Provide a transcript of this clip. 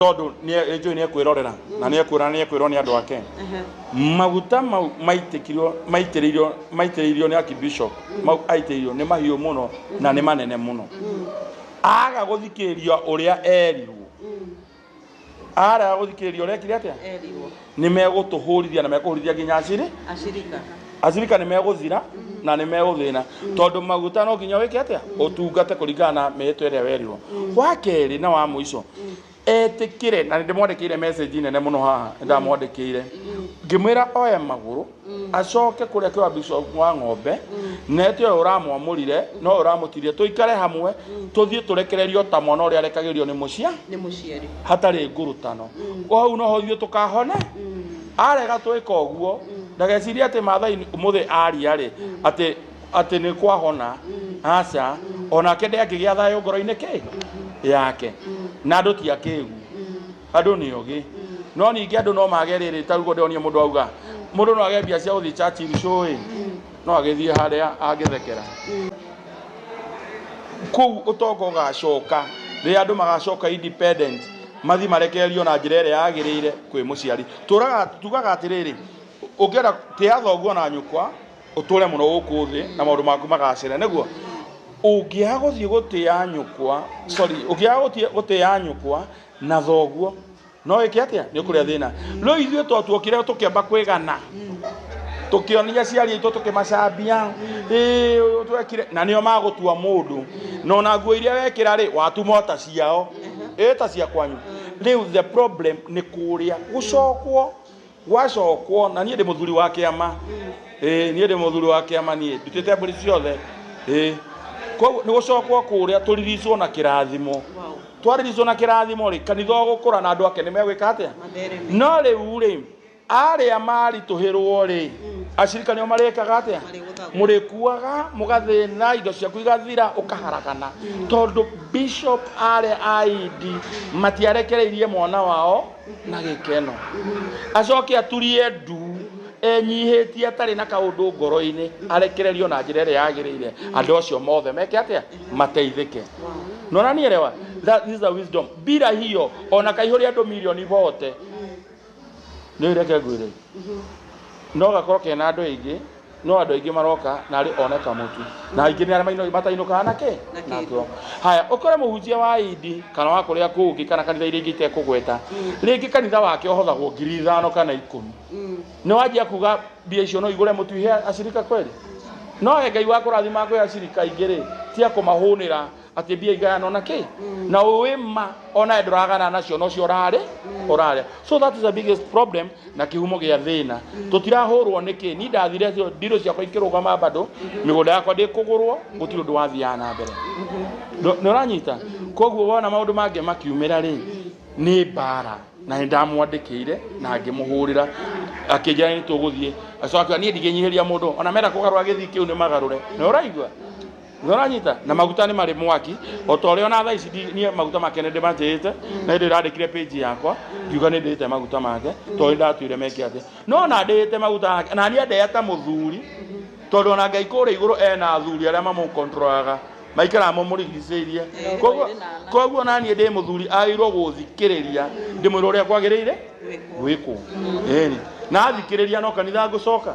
Todo ni kwirorera na ni kwirwo ni andu ake maguta maitiririo ni Archbishop aitiririo ni mahiu muno na ni manene muno aga guthikiria uria erirwo ara guthikiria uria kire atia erirwo ni megutuhurithia na mekuhurithia nginya acirika ni meguthira na ni meguthina tondu maguta no nginya wike atia utungate kuringana na meto iria werirwo wa keri na wa muico etikire na ndimwandikire message nene muno haha ndamwandikire ngimwira oye maguru acoke kuria kwa Bishop wa Ng'ombe netio uramwamurire no uramutirie tuikare hamwe tuthie turekererio ta mwana uria arekagirio ni muciari hatari ngurutano hau no hothie tukahona arega twika uguo ndageciria ati mathai muthi aria ri ati ni kwahona aca ona kende akigia thayo ngoro-ini yake na andu ti akegu andu ni ogi no ningi andu no magerire tarugo ndionie mundu auga mundu no agebia cia uthi church icoi no agithie haria angithekera ku utongo ugacoka ri andu magacoka independent mathi marekererio na njira iria yagirire kwi muciari tugaga atiriri ukienda tia thoguo na nyukwa uture muno guku thi na maundu maku magacira niguo ugiaga guthie gutia nyukwa ugiaga gutia nyukwa na thoguo no iki atia ni kuria thina no ithue twatuokire tukiamba kwigana tukionia ciari itu tukimacambia twekire na nio magutua mundu no na nguo iria wekira ri watumota ciao eta cia kwanyu riu the problem ni kuria gucokwo gwacokwo na nie ndi muthuri wa kiama nie ndi muthuri wa kiama nie ndutite mburi ciothe ko ni gucokwo kuria tuririswo na kirathimo twaririswo na kirathimo ri kanitha gukura na andu ake ni megwika atia no riu ri aria mari tuhirwo ri acirika nio marekaga atia murikuaga mugathina indo ciaku igathira ukaharakana tondu Bishop ID matiarekereirie mwana wao na gikeno acoke aturie ndu enyihitie atari na kaundu ngoro-ini arekererio na njira iria yagirire andu acio mothe meke atia mateithike no na nierewa that is the wisdom bila hiyo ona kaihuri andu milioni vote ni ireke ngwire no gakoro kena andu aingi no andu aingi maroka na ari oneka mutu na aingi ni aramaino matainuka na ke nakyo haya ukore muhunjia wa ID kana wa kuria kungi kana kanitha iria ingite kugweta ringi kanitha wake ohothagwo 5,000 kana 10 no wajia kuga bia icio no igure mutu ihe acirika kweli no Ngai wa kurathima kwe acirika ingire tia kumahunira ati bia igayano na ke na wima ona enduragana nacio no cio orare so that is the biggest problem na kihumo gia thina tutirahurwo niki ni ndathire cio ndiro ciakwa ikirugama bado migunda yakwa ndikugurwo gutiri ndu wathia na mbere no ranyita koguo wona maundu mange makiumira ri ni bara na ndamwandikire na ngimuhurira akijana ni tuguthie acoka ni ndiginyihiria mundu ona mera kugarura githi kiu ni magarure no uraigwa Zoranyita na maguta ni mari mwaki otore ona tha ici ni maguta make ndi matete na ndi randikire page yakwa ngiuga ni ndite maguta make to ndatuire meke ate no na ndite maguta na ni ndeta muthuri tondu ona Ngai kure iguru ena athuri aria mamu controlaga maikara mo murigiceirie koguo nani ndi muthuri airwo guthikiriria ndi mwiro uria kwagiriire gwikwo na thikiriria no kanitha ngucoka